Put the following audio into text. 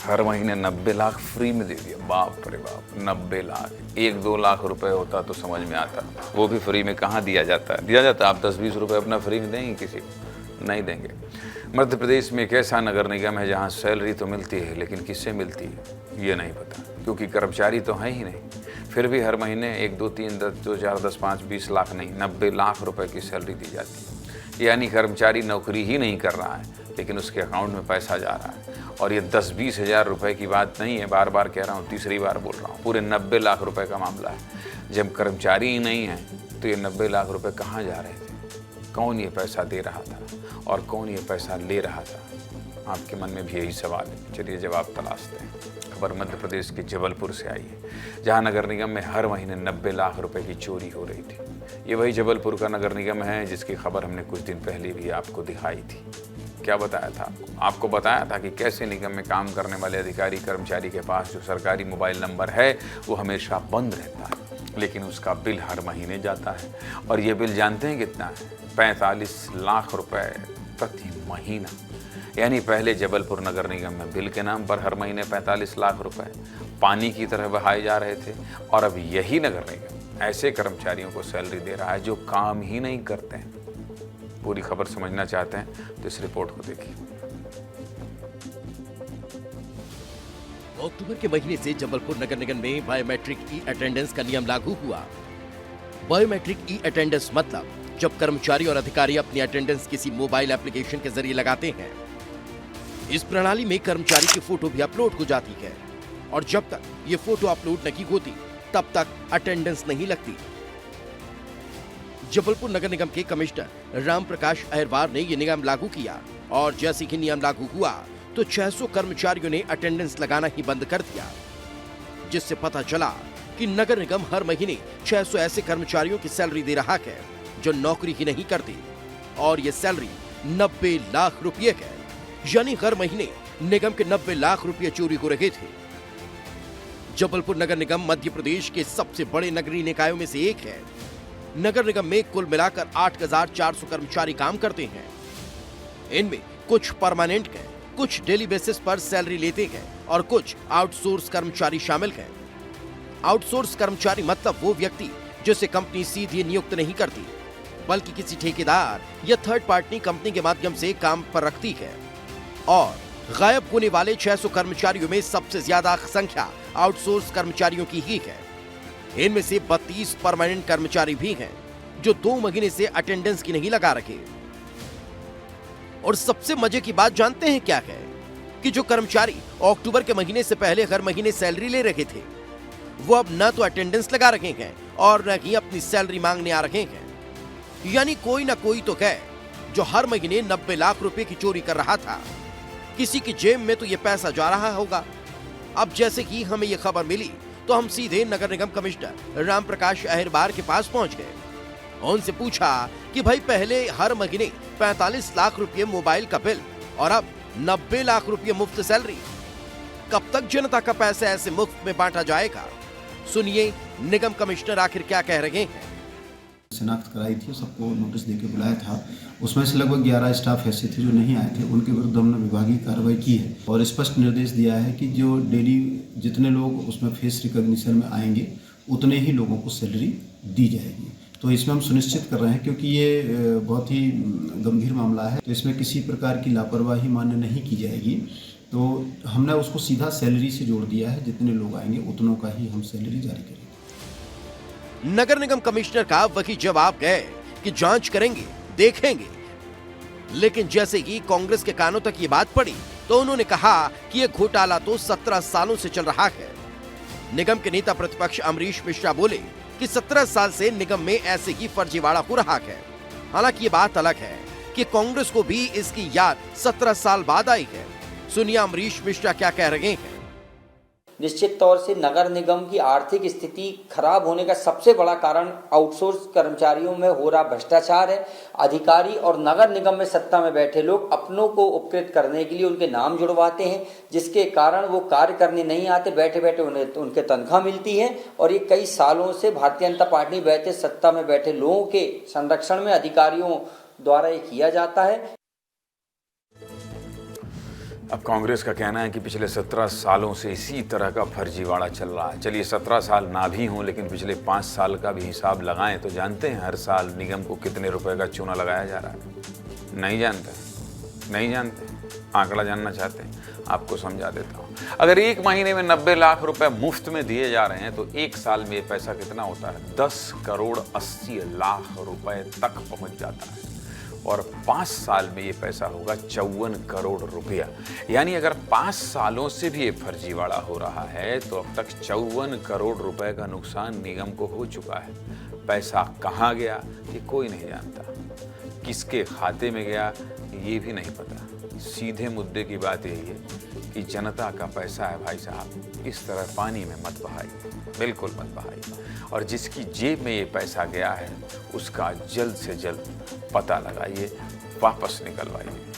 हर महीने 90 लाख फ्री में दे दिया। बाप रे बाप, 90 लाख। 1-2 लाख रुपए होता तो समझ में आता, वो भी फ्री में कहाँ दिया जाता है। दिया जाता आप 10-20 रुपए अपना फ्री में देंगे किसी को? नहीं देंगे। मध्य प्रदेश में एक ऐसा नगर निगम है जहाँ सैलरी तो मिलती है, लेकिन किससे मिलती है ये नहीं पता, क्योंकि कर्मचारी तो हैं ही नहीं। फिर भी हर महीने 1, 2, 3, 10, 2, 4, 10, 5, 20 लाख नहीं, 90 लाख रुपए की सैलरी दी जाती है। यानी कर्मचारी नौकरी ही नहीं कर रहा है, लेकिन उसके अकाउंट में पैसा जा रहा है। और ये 10-20 हज़ार रुपये की बात नहीं है, बार बार कह रहा हूँ, तीसरी बार बोल रहा हूँ, पूरे 90 लाख रुपए का मामला है। जब कर्मचारी ही नहीं है तो ये 90 लाख रुपए कहाँ जा रहे थे? कौन ये पैसा दे रहा था और कौन ये पैसा ले रहा था? आपके मन में भी यही सवाल है। चलिए जवाब तलाशते हैं। खबर मध्य प्रदेश के जबलपुर से आई है, जहां नगर निगम में हर महीने 90 लाख रुपए की चोरी हो रही थी। ये वही जबलपुर का नगर निगम है जिसकी खबर हमने कुछ दिन पहले भी आपको दिखाई थी। क्या बताया था आपको बताया था कि कैसे निगम में काम करने वाले अधिकारी कर्मचारी के पास जो सरकारी मोबाइल नंबर है वो हमेशा बंद रहता है, लेकिन उसका बिल हर महीने जाता है। और ये बिल जानते हैं कितना है? 45 लाख रुपए प्रति महीना। यानी पहले जबलपुर नगर निगम में बिल के नाम पर हर महीने 45 लाख रुपए पानी की तरह बहाए जा रहे थे, और अब यही नगर निगम ऐसे कर्मचारियों को सैलरी दे रहा है जो काम ही नहीं करते हैं। पूरी खबर समझना चाहते हैं तो इस रिपोर्ट को देखिए। अक्टूबर के महीने से जबलपुर नगर निगम में बायोमेट्रिक ई अटेंडेंस का नियम लागू हुआ। बायोमेट्रिक ई अटेंडेंस मतलब जब कर्मचारी और अधिकारी अपनी अटेंडेंस किसी मोबाइल एप्लीकेशन के जरिए लगाते हैं। इस प्रणाली में कर्मचारी की फोटो भी अपलोड हो जाती है, और जब तक ये फोटो अपलोड नहीं होती तब तक अटेंडेंस नहीं लगती। जबलपुर नगर निगम के कमिश्नर राम प्रकाश अहिरवार ने यह नियम लागू किया, और जैसे ही नियम लागू हुआ तो 600 कर्मचारियों ने अटेंडेंस लगाना ही बंद कर दिया, जिससे पता चला कि नगर निगम हर महीने 600 ऐसे कर्मचारियों की सैलरी दे रहा है जो नौकरी ही नहीं करते, और ये सैलरी 90 लाख रुपये है। यानी हर महीने निगम के 90 लाख रुपये चोरी हो रहे थे। जबलपुर नगर निगम मध्य प्रदेश के सबसे बड़े नगरीय निकायों में से एक है। नगर निगम में कुल मिलाकर 8,400 कर्मचारी काम करते हैं। इनमें कुछ परमानेंट हैं, कुछ डेली बेसिस पर सैलरी लेते हैं, और कुछ आउटसोर्स कर्मचारी शामिल हैं। आउटसोर्स कर्मचारी मतलब वो व्यक्ति जिसे कंपनी सीधे नियुक्त नहीं करती, बल्कि किसी ठेकेदार या थर्ड पार्टी कंपनी के माध्यम से काम पर रखती है। और गायब होने वाले 600 कर्मचारियों में सबसे ज्यादा संख्या आउटसोर्स कर्मचारियों की ही है। इनमें से 32 परमानेंट कर्मचारी भी हैं जो 2 महीने से अटेंडेंस की नहीं लगा रखे। और सबसे मजे की बात जानते हैं क्या है? कि जो कर्मचारी अक्टूबर के महीने से पहले हर महीने सैलरी ले रहे थे, वो अब न तो अटेंडेंस लगा रहे हैं और न ही अपनी सैलरी मांगने आ रहे हैं। यानी कोई ना कोई तो है जो हर महीने 90 लाख रुपए की चोरी कर रहा था। किसी की जेब में तो ये पैसा जा रहा होगा। अब जैसे ही हमें ये खबर मिली तो हम सीधे नगर निगम कमिश्नर राम प्रकाश अहिरवार के पास पहुंच गए। उनसे पूछा कि भाई पहले हर महीने 45 लाख रुपए मोबाइल का बिल और अब 90 लाख रुपए मुफ्त सैलरी, कब तक जनता का पैसा ऐसे मुफ्त में बांटा जाएगा? सुनिए निगम कमिश्नर आखिर क्या कह रहे हैं। शिनाख्त कराई थी, सबको नोटिस देके बुलाया था। उसमें से लगभग 11 स्टाफ ऐसे थे जो नहीं आए थे, उनके विरुद्ध हमने विभागीय कार्रवाई की है और स्पष्ट निर्देश दिया है कि जो डेली जितने लोग उसमें फेस रिकॉग्निशन में आएंगे उतने ही लोगों को सैलरी दी जाएगी। तो इसमें हम सुनिश्चित कर रहे हैं, क्योंकि ये बहुत ही गंभीर मामला है, तो इसमें किसी प्रकार की लापरवाही मान्य नहीं की जाएगी। तो हमने उसको सीधा सैलरी से जोड़ दिया है, जितने लोग आएंगे उतनों का ही हम सैलरी जारी करेंगे। नगर निगम कमिश्नर का वही जवाब है कि जांच करेंगे, देखेंगे। लेकिन जैसे ही कांग्रेस के कानों तक ये बात पड़ी तो उन्होंने कहा कि ये घोटाला तो 17 सालों से चल रहा है। निगम के नेता प्रतिपक्ष अमरीश मिश्रा बोले कि 17 साल से निगम में ऐसे ही फर्जीवाड़ा हो रहा है। हालांकि ये बात अलग है कि कांग्रेस को भी इसकी याद 17 साल बाद आई है। सुनिए अमरीश मिश्रा क्या कह रहे हैं। निश्चित तौर से नगर निगम की आर्थिक स्थिति खराब होने का सबसे बड़ा कारण आउटसोर्स कर्मचारियों में हो रहा भ्रष्टाचार है। अधिकारी और नगर निगम में सत्ता में बैठे लोग अपनों को उपकृत करने के लिए उनके नाम जुड़वाते हैं, जिसके कारण वो कार्य करने नहीं आते, बैठे बैठे उन्हें उनके तनख्वाह मिलती है। और ये कई सालों से भारतीय जनता पार्टी बैठे सत्ता में बैठे लोगों के संरक्षण में अधिकारियों द्वारा ये किया जाता है। अब कांग्रेस का कहना है कि पिछले 17 सालों से इसी तरह का फर्जीवाड़ा चल रहा है। चलिए 17 साल ना भी हों, लेकिन पिछले 5 साल का भी हिसाब लगाएं तो जानते हैं हर साल निगम को कितने रुपए का चूना लगाया जा रहा है? नहीं जानते, नहीं जानते। आंकड़ा जानना चाहते हैं? आपको समझा देता हूँ। अगर एक महीने में 90 लाख रुपए मुफ्त में दिए जा रहे हैं तो एक साल में ये पैसा कितना होता है? 10 करोड़ 80 लाख रुपए तक पहुंच जाता है। और 5 साल में ये पैसा होगा 54 करोड़ रुपया। यानी अगर 5 सालों से भी ये फर्जीवाड़ा हो रहा है तो अब तक 54 करोड़ रुपए का नुकसान निगम को हो चुका है। पैसा कहाँ गया ये कोई नहीं जानता, किसके खाते में गया ये भी नहीं पता। सीधे मुद्दे की बात यही है कि जनता का पैसा है भाई साहब, इस तरह पानी में मत बहाइए, बिल्कुल मत बहाइए। और जिसकी जेब में ये पैसा गया है उसका जल्द से जल्द पता लगाइए, वापस निकलवाइए।